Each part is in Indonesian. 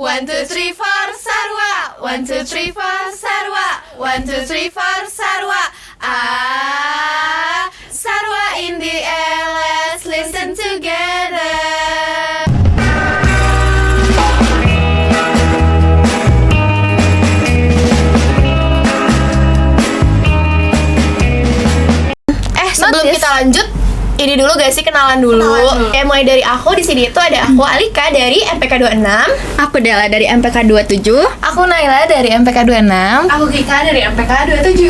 1, 2, 3, 4 Sarwa. 1, 2, 3, 4 Sarwa. 1, 2, 3, 4 Sarwa. Sarwa in the air, let's listen together. Sebelum kita lanjut, ini dulu guys sih, kenalan dulu. Mulai dari aku, di sini itu ada aku Alika dari MPK 26. Aku Dela dari MPK 27. Aku Naila dari MPK 26. Aku Kika dari MPK 27.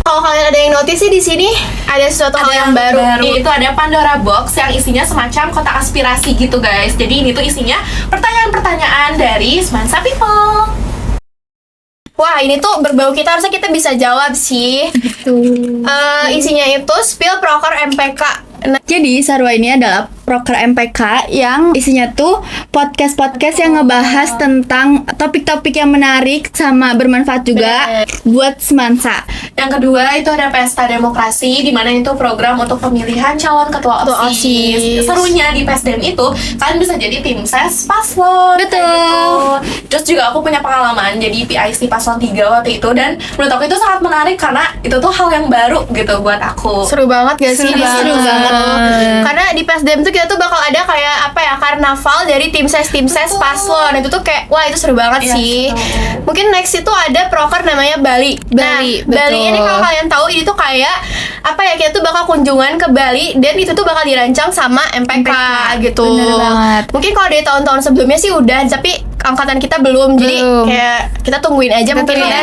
Kalau kalian ada yang notice sih di sini ada sesuatu hal yang baru. Itu ada Pandora Box yang isinya semacam kotak aspirasi gitu guys. Jadi ini tuh isinya pertanyaan-pertanyaan dari Semansa People. Wah, ini tuh berbau kita, harusnya kita bisa jawab sih. Isinya itu spill proker MPK. Jadi Sarwa ini adalah proker MPK yang isinya tuh podcast-podcast yang ngebahas tentang topik-topik yang menarik sama bermanfaat juga buat Semansa. Yang kedua itu ada Pesta Demokrasi, di mana itu program untuk pemilihan calon ketua OSIS. Serunya di PESDEM itu kalian bisa jadi tim ses paslon. Betul. Gitu. Terus juga aku punya pengalaman jadi PIC paslon 3 waktu itu, dan menurut aku itu sangat menarik karena itu tuh hal yang baru gitu buat aku. Seru banget gak sih? Seru banget. Karena di PESDEM tuh kita tuh bakal ada kayak apa ya, karnaval dari tim ses paslon. Itu tuh kayak wah, itu seru banget sih. Mungkin next itu ada proker namanya Bali. Bali ini kalau kalian tahu, ini tuh kayak apa ya, kita tuh bakal kunjungan ke Bali dan itu tuh bakal dirancang sama MPK gitu. Bener banget. Mungkin kalau dari tahun-tahun sebelumnya sih udah, tapi angkatan kita belum. Jadi kayak kita tungguin aja mungkin ya.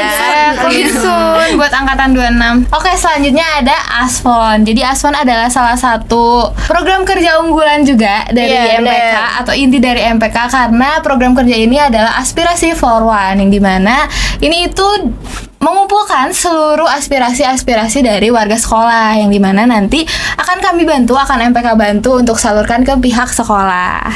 Soon buat angkatan 26. Oke, selanjutnya ada Asfon. Jadi Asfon adalah salah satu program kerja unggulan juga dari MPK atau inti dari MPK, karena program kerja ini adalah aspirasi for one, yang dimana ini itu mengumpulkan seluruh aspirasi-aspirasi dari warga sekolah, yang dimana nanti akan kami bantu, akan MPK bantu untuk salurkan ke pihak sekolah.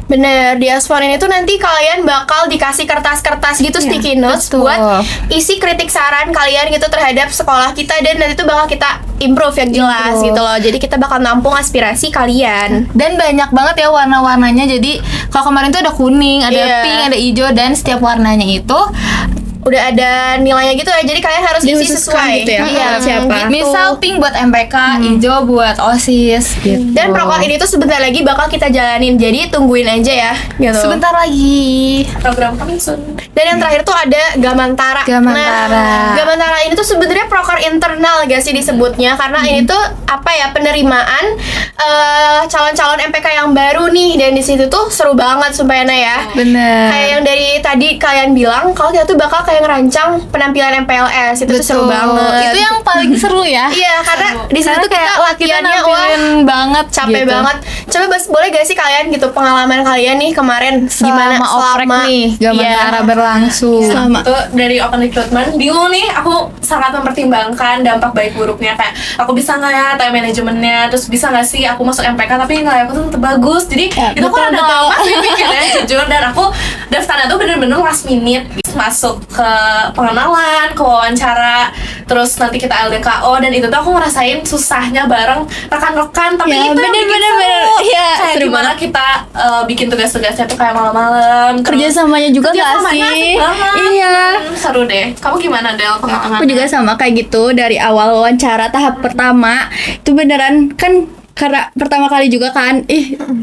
Bener, di Asfon ini tuh nanti kalian bakal dikasih kertas-kertas gitu, sticky notes buat isi kritik saran kalian gitu terhadap sekolah kita, dan nanti tuh bakal kita improve yang jelas gitu loh. Jadi kita bakal nampung aspirasi kalian. Dan banyak banget ya warna-warnanya. Jadi kalau kemarin tuh ada kuning, ada pink, ada hijau, dan setiap warnanya itu udah ada nilainya gitu ya, jadi kalian harus isi sesuai gitu ya. Iya, siapa? gitu. Misal pink buat MPK, hijau buat OSIS gitu. Dan proker ini tuh sebentar lagi bakal kita jalanin, jadi tungguin aja ya gitu. Sebentar lagi. Program coming soon. Dan yang terakhir tuh ada Gamantara. Gamantara. Gamantara ini tuh sebenarnya proker internal gak sih disebutnya, karena ini tuh apa ya, penerimaan calon-calon MPK yang baru nih, dan di situ tuh seru banget sumpah ya. Bener. Kayak yang dari tadi kalian bilang, kalau kita tuh bakal kayak ngerancang penampilan MPLS, itu tuh seru banget. Itu yang paling seru ya. Iya, karena di situ tuh kita latihannya nampilin banget, capek gitu. banget. Coba boleh gak sih kalian gitu pengalaman kalian nih kemarin gimana oprek nih Gamantara berlangsung. Itu dari open recruitment, bingung nih, aku sangat mempertimbangkan dampak baik buruknya, kayak aku bisa nggak ya time manajemennya, terus bisa nggak sih aku masuk MPK tapi nilai aku tuh tetap bagus. Jadi itu aku rada lama sih mikirnya jujur, dan aku daftarnya tuh bener-bener last minute, masuk ke pengenalan, ke wawancara, terus nanti kita LDKO, dan itu tuh aku ngerasain susahnya bareng rekan-rekan, tapi itu yang bikin seru. Iya, Kayak seru gimana kita bikin tugas-tugasnya tuh kayak malam-malam, Kerjasamanya juga nggak sih? Iya. Seru deh. Kamu gimana, Del, pengalaman? Aku juga sama kayak gitu. Dari awal wawancara tahap pertama itu beneran kan, karena pertama kali juga kan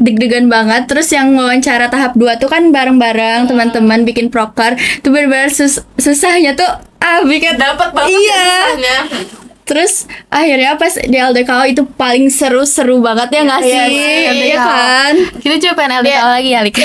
deg-degan banget. Terus yang wawancara tahap 2 tuh kan bareng-bareng teman-teman bikin proker. Itu bener-bener susahnya tuh bikin dapat banget susahnya. Terus akhirnya pas di LDKO itu paling seru banget ya nggak sih? Iya kan? Kita coba pengen LDKO lagi ya, Lik.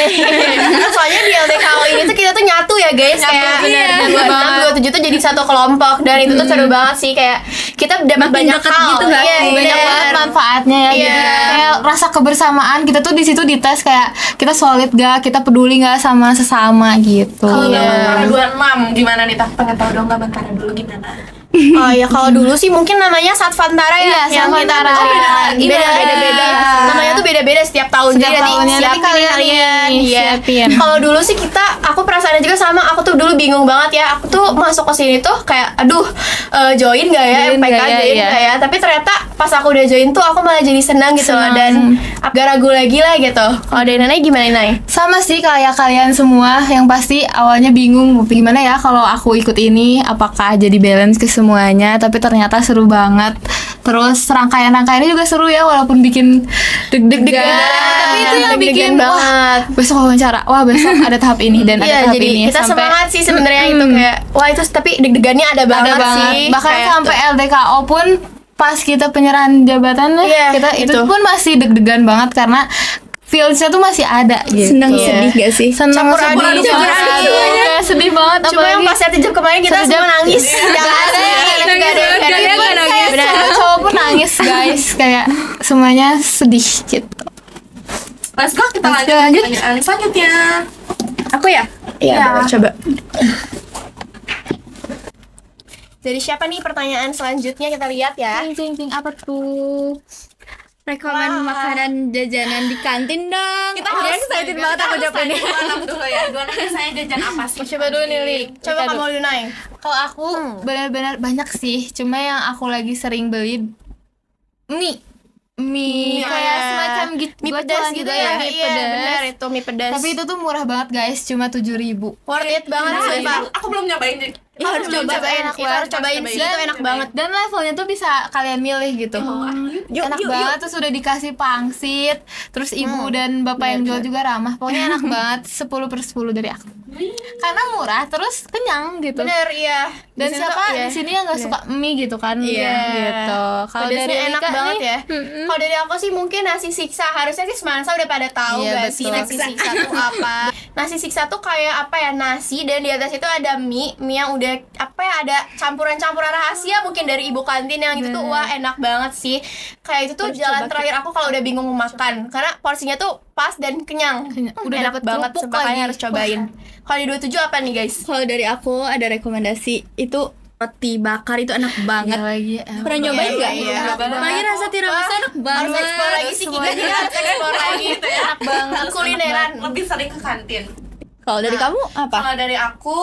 Soalnya di LDKO ini tuh kita tuh nyatu ya guys, kayak 26, 27 tuh jadi satu kelompok, dan itu tuh seru banget sih, kayak kita dapat banyak hal gitu nggak sih? Banyak banget manfaatnya ya. Jadi kayak rasa kebersamaan kita tuh di situ dites, kayak kita solid gak, kita peduli gak sama sesama gitu. Kalau Gamantara 26 gimana nih? Pengen tahu dong Gamantara dulu gimana? Oh ya, kalau dulu sih mungkin namanya Satvantara ya, Iya, yang kita Satvantara. beda-beda. Namanya tuh beda-beda setiap tahun. Setiap Jadi tahunnya, nanti siapin kalian nih, Iya. siapin. Kalau dulu sih aku perasaannya juga sama. Aku tuh dulu bingung banget ya. Aku tuh masuk ke sini tuh kayak aduh, join gak ya Join MPK, nggak ya, join iya. gak ya. Tapi ternyata pas aku udah join tuh aku malah jadi senang gitu loh, dan gak ragu lagi lah gitu. Kalau dari Nanai gimana Nay? Sama sih kayak kalian semua, yang pasti awalnya bingung gimana ya kalau aku ikut ini, apakah jadi balance ke semuanya, tapi ternyata seru banget. Terus rangkaian-rangkaiannya juga seru ya, walaupun bikin deg-degan, tapi itu yang Deg-degan bikin banget. besok wawancara, besok ada tahap ini dan ada Iya, tahap jadi ini. kita semangat sih sebenarnya gitu, kayak wah itu tapi deg-degannya ada banget, ada banget. sih. Bahkan Kayak sampai LDKO pun pas kita penyerahan jabatan, Iya, kita itu itu. pun masih deg-degan banget karena feelsnya tuh masih ada gitu. Senang sedih gak sih? Senang Campur aduk, campur aduk. Kayak sedih banget. Cuma yang pas satu jam kemarin kita Satu jam. semua nangis. Jangan cowok pun nangis guys, kayak semuanya sedih gitu. Let's go, kita Let's lanjut go, ke lanjut. pertanyaan selanjutnya. Aku ya? Iya, coba. Jadi siapa nih pertanyaan selanjutnya, kita lihat ya. Ting apa tuh? Rekomen makanan jajanan di kantin dong. Kita Akhirnya harus excited banget aku jawab ini. dulu ya. Dua nanti saya jajan apa sih? Coba dulu nih, Li. Coba Kita kamu dulu Nay. Kalau aku benar-benar banyak sih, cuma yang aku lagi sering beli mie kayak semacam gitu, Mie pedas gitu ya. mie Iya, pedas. benar itu mie pedas. Tapi itu tuh murah banget guys, cuma 7.000. worth it banget Nah, sih, Pak. aku belum nyobain jadi. Iya, harus cobain. enak Kita harus banget. cobain sih, itu enak banget. Dan levelnya tuh bisa kalian milih gitu. Enak banget, terus udah dikasih pangsit. Terus ibu dan bapak yang jual juga ramah. Pokoknya enak banget, 10/10 dari aku. Karena murah, terus kenyang gitu. Bener, iya. Dan Di sini siapa tuh, iya. di sini yang nggak suka mie gitu kan? Iya. Gitu. Kalau Pedasnya dari enak Rika banget nih, ya. Kalau dari aku sih mungkin nasi siksa. Harusnya sih semansa udah pada tahu Iya, gak sih betul. nasi siksa tuh apa. Nasi siksa tuh kayak apa ya, nasi dan di atas itu ada mie yang udah apa ya, ada campuran-campuran rahasia mungkin dari ibu kantin yang itu tuh wah enak banget sih. Kayak itu tuh jalan terakhir aku kalau udah bingung mau makan, karena porsinya tuh pas dan kenyang. Udah enak dapet banget, kerupuk makanya lagi. harus cobain. Kalau di 27 apa nih guys? Kalau dari aku ada rekomendasi itu roti bakar itu enak banget. lagi. Pernah nyobain nggak? iya. Apalagi rasa tiramisu enak Harus banget. explore lagi sih Kika, jadi harus explore lagi. Enak banget. Kulineran. Lebih sering ke kantin. Kalau dari kamu apa? Kalau dari aku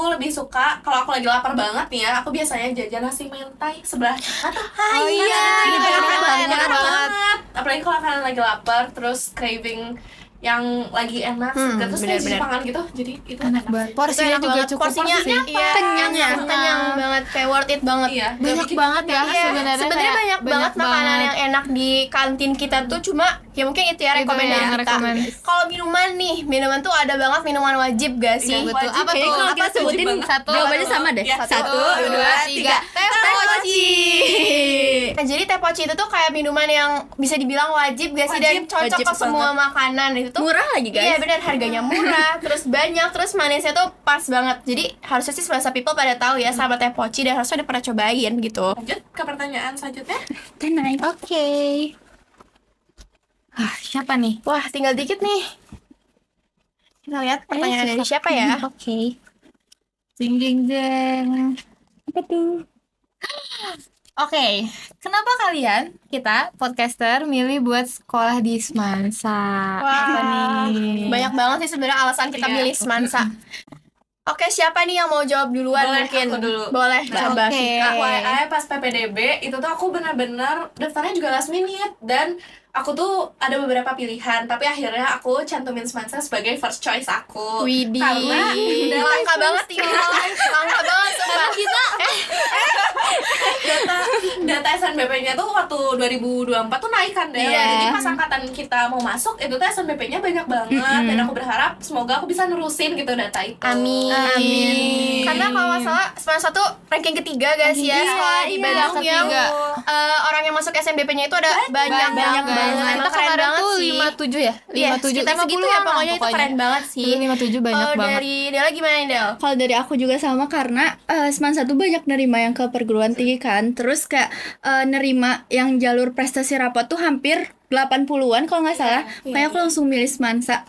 lebih suka kalau aku lagi lapar banget nih ya, aku biasanya jajan nasi mentai sebelah atau Oh iya, itu enak enak banget. banget. Apalagi kalau kalian lagi lapar terus craving yang lagi enak, terus kayak bener-bener. Jepangan gitu, jadi itu Enak banget. Itu Porsinya enak juga banget. cukup Porsinya sih. iya, Kenyang ya? kenyang banget, kayak worth it banget. Iya, Banyak banget ya Iya, sebenarnya. sebenarnya kayak banyak banget makanan yang enak di kantin kita tuh, cuma ya mungkin itu ya Itu rekomend dari yang kita. rekomend. Kalau minuman nih, minuman tuh ada banget minuman wajib gak sih? Iya, betul. Wajib. Apa Kayaknya tuh? kalau Apa kita tuh? sebutin Satu. jawabannya sama deh. Ya, 1, 2, 3. Teh poci. Nah, jadi teh poci itu tuh kayak minuman yang bisa dibilang wajib gak sih, dan Wajib, cocok wajib ke semua makanan itu tuh. Murah lagi guys. Iya benar, harganya murah, terus banyak, terus manisnya tuh pas banget. Jadi harusnya sih semasa people pada tahu ya sama teh poci, dan harusnya udah pernah cobain gitu. Lanjut ke pertanyaan selanjutnya. Teh naik. Oke. Siapa nih? Wah, tinggal dikit nih. Kita lihat pertanyaan dari siapa ya? Oke. Jeng jeng jeng. Apa tuh? Oke, kenapa kalian kita podcaster milih buat sekolah di Semansa? Apa nih? Banyak banget sih sebenarnya alasan kita Iya. milih Semansa. Oke, siapa nih yang mau jawab duluan? Boleh, Mungkin aku dulu. boleh coba. Oke. FYI pas PPDB itu tuh aku benar-benar daftarnya juga last minute, dan aku tuh ada beberapa pilihan, tapi akhirnya aku cantumin Semansa sebagai first choice aku. Widih, Karena langka banget nih, langka banget sumpah. Kita data SNBP-nya tuh waktu 2024 tuh naik kan deh. Iya. Jadi pas angkatan kita mau masuk itu tuh SNBP-nya banyak banget, dan aku berharap semoga aku bisa nerusin gitu data itu. Amin. Karena kalau nggak salah Semansa tuh ranking ketiga guys ya, sekolah di Bandung yang ketiga. orang yang masuk SNBP-nya itu ada banyak banget. Kita Emang keren kemarin banget tuh sih. 57 ya? Iya, 57 sekitar segitu ya, pokoknya itu keren banget sih. 57 banyak Kalau banget. dari Dela gimana nih, Del? Kalau dari aku juga sama, karena Semansa tuh banyak nerima yang ke perguruan tinggi kan. Terus kayak nerima yang jalur prestasi rapat tuh hampir 80-an kalau nggak salah. Makanya aku langsung milih Semansa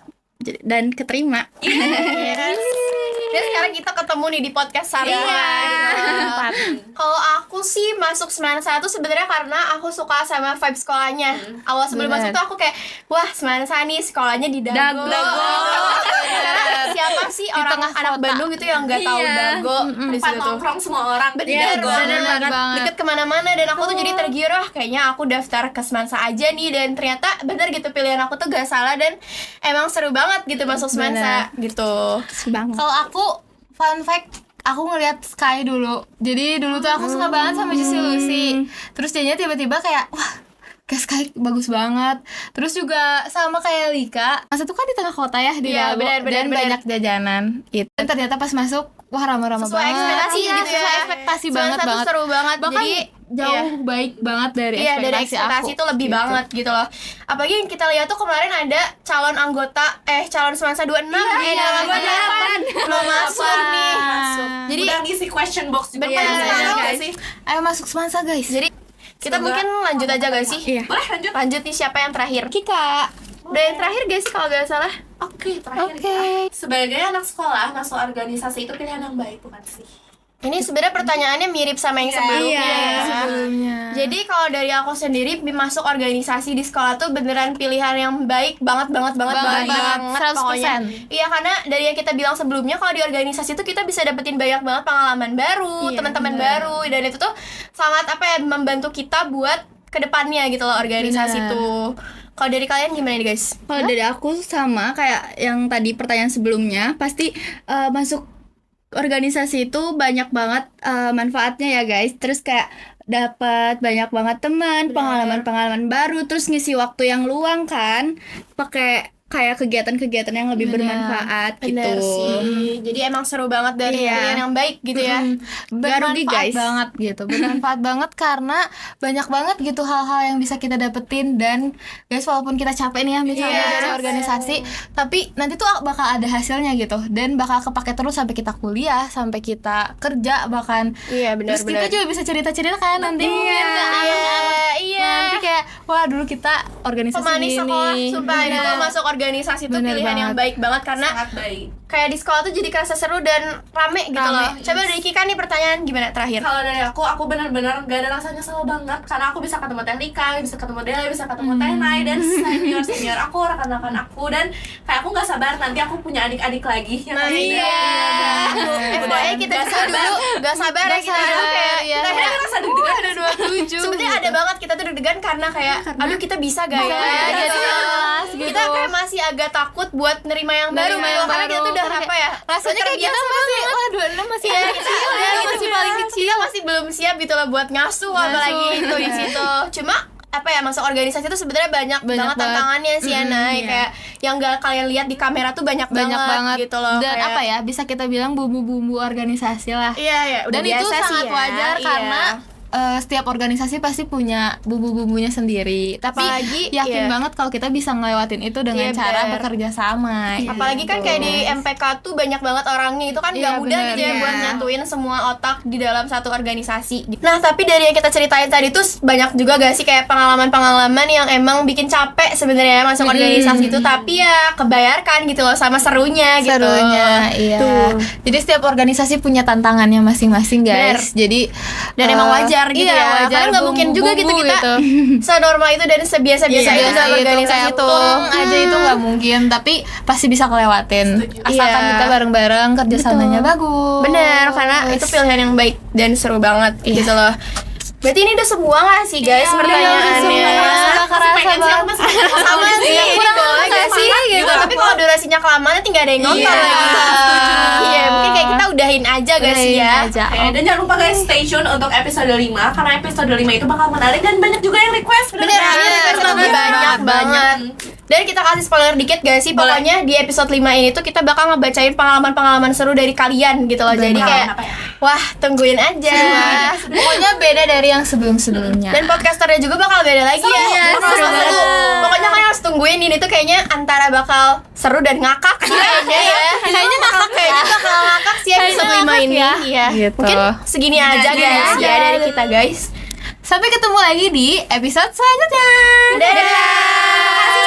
dan keterima. Yes. Dan sekarang kita ketemu nih di podcast Sarah. Kalau aku sih masuk Semansa tuh sebenarnya karena aku suka sama vibe sekolahnya. Awal sebelum masuk tuh aku kayak, wah Semansa nih sekolahnya di Dago. Karena siapa sih orang anak Bandung gitu yang nggak tahu Dago di Tempat situ tuh. nongkrong semua orang. Bener banget. banget. Deket kemana-mana. Dan aku tuh jadi tergiur, kayaknya aku daftar ke Semansa aja nih. Dan ternyata bener gitu, pilihan aku tuh gak salah. Dan emang seru banget gitu masuk Semansa gitu. Banget. Kalau aku fun fact, aku ngeliat Sky dulu. Jadi dulu tuh aku suka banget sama Juicy Lucy. Terus jadinya tiba-tiba kayak wah, kayak Sky bagus banget. Terus juga sama kayak Lika. Masa tuh kan di tengah kota ya di Iya, Dago, benar, dan banyak jajanan gitu. Dan ternyata pas masuk wah ramah-ramah Sesuai banget. ekspektasi Iya, gitu ya. sesuai ekspektasi Semansa banget tuh banget. seru banget. Bahkan Jadi jauh baik banget dari Iya, dari ekspektasi aku. itu lebih Gitu. banget gitu loh. Apalagi yang kita lihat tuh kemarin ada calon Semansa 26 di dalam 28 mau masuk nih. Jadi Udah ngisi question box juga. Bener, guys. guys. Ayo masuk Semansa guys. Jadi kita Semoga mungkin lanjut aja gak sih? Iya. Boleh lanjut. Lanjut nih, siapa yang terakhir? Kika. Udah yang terakhir gak sih kalau gak salah? Oke, terakhir. Oke. Sebagai anak sekolah, masuk organisasi itu pilihan yang baik bukan sih? Ini sebenarnya pertanyaannya mirip sama yang sebelumnya. Iya, sebelumnya. Jadi kalau dari aku sendiri masuk organisasi di sekolah tuh beneran pilihan yang baik banget 100%. pokoknya. Iya, karena dari yang kita bilang sebelumnya, kalau di organisasi tuh kita bisa dapetin banyak banget pengalaman baru, teman-teman baru, dan itu tuh sangat membantu kita buat kedepannya gitu loh organisasi tuh. Kalau dari kalian gimana nih guys? Kalau dari aku sama kayak yang tadi pertanyaan sebelumnya, pasti masuk organisasi itu banyak banget manfaatnya ya guys. Terus kayak dapat banyak banget teman, pengalaman-pengalaman baru, terus ngisi waktu yang luang kan, pakai kayak kegiatan-kegiatan yang lebih bermanfaat gitu. Bener sih. Jadi emang seru banget dari Iya. pilihan yang baik gitu ya. Gak rugi, guys. Banget gitu, bermanfaat banget karena banyak banget gitu hal-hal yang bisa kita dapetin. Dan guys, walaupun kita capek nih ya misalnya dari organisasi, tapi nanti tuh bakal ada hasilnya gitu, dan bakal kepake terus sampai kita kuliah, sampai kita kerja bahkan. Iya, benar. Terus kita juga bisa cerita-cerita kan nanti mungkin ke anak-anak. Iya. Nanti kayak wah dulu kita organisasi Pemanis ini. sekolah, sumpah ini tuh masuk organisasi tuh Bener pilihan yang banget. baik banget karena Sangat baik. kayak di sekolah tuh jadi kerasa seru dan rame gitu loh. Coba dari Kika nih pertanyaan gimana terakhir? Kalau dari aku benar-benar gak ada rasa nyesel banget karena aku bisa ketemu Teh Lika, bisa ketemu Dela, bisa ketemu Teh Nay dan senior aku, rekan-rekan aku, dan kayak aku nggak sabar nanti aku punya adik-adik lagi yang Pokoknya kita juga dulu gak sabar ya kita dulu kayak iya. kita Akhirnya ngerasa deg-degan ada 27. sebenarnya ada banget kita tuh deg-degan karena kayak aduh kita bisa gak ya gitu. Kita kayak masih agak takut buat nerima yang baru karena kita tuh udah apa ya, rasanya kayak kita masih wah 26 masih Iya, kecil kita ya, gitu, masih paling kecil. kita masih belum siap gitu loh buat ngasuh apalagi itu di situ. Cuma apa ya, masuk organisasi itu sebenarnya banyak banget banget. tantangannya sih ya Nay. Kayak yang gak kalian lihat di kamera tuh banyak banget gitu loh. Dan kayak, apa ya, bisa kita bilang bumbu-bumbu organisasi lah. Iya ya, udah Dan itu biasa sangat sih ya. wajar Iya. karena setiap organisasi pasti punya bumbu-bumbunya sendiri. Tapi Apalagi, yakin iya. banget kalau kita bisa ngelewatin itu dengan Iya, cara bener. bekerja sama. Apalagi kan gitu. kayak di MPK tuh banyak banget orangnya, itu kan Iya, gak mudah bener, gitu ya iya. buat nyatuin semua otak di dalam satu organisasi. Nah tapi dari yang kita ceritain tadi tuh banyak juga gak sih kayak pengalaman-pengalaman yang emang bikin capek sebenarnya masuk organisasi itu, tapi ya kebayarkan gitu loh sama serunya gitu. Serunya, iya. Jadi setiap organisasi punya tantangannya masing-masing guys. Jadi Dan emang wajar gitu iya, ya, wajar, karena nggak mungkin juga gitu bumbu-bumbu kita gitu. senormal itu dan sebiasa-biasa itu dalam organisasi kayak itu. plong aja itu nggak mungkin, tapi pasti bisa kelewatin asalkan Iya. kita bareng-bareng kerjasamanya bagus. Bener, karena itu pilihan yang baik dan seru banget gitu loh. Berarti ini udah semua gak sih guys pertanyaannya? pengen sih aku masih Sama sih, Iya, ini kurang boleh gak sama sih? gitu. Tapi kalau durasinya kelamaan nanti gak ada yang nonton Iya, lagi. Iya, mungkin kayak kita udahin aja gak sih ya? aja. Oke, dan jangan lupa guys stay tune untuk episode 5 karena episode 5 itu bakal menarik dan banyak juga yang request. Bener, request itu banyak banget. Dan kita kasih spoiler dikit gak sih? Pokoknya di episode 5 ini tuh kita bakal ngebacain pengalaman-pengalaman seru dari kalian gitu loh. Jadi kayak, Apa ya? wah tungguin aja. Pokoknya beda dari yang sebelum-sebelumnya. Dan podcasternya juga bakal beda lagi ya. Iya, Bakal seru seru. banget. Pokoknya kalian harus tungguin ini tuh kayaknya antara bakal seru dan ngakak sih kayaknya ya. Kayaknya ngakak, kayaknya bakal ngakak sih episode 5 ini. Iya. Gitu. Mungkin segini aja guys ya dari kita guys. Sampai ketemu lagi di episode selanjutnya. Dadah.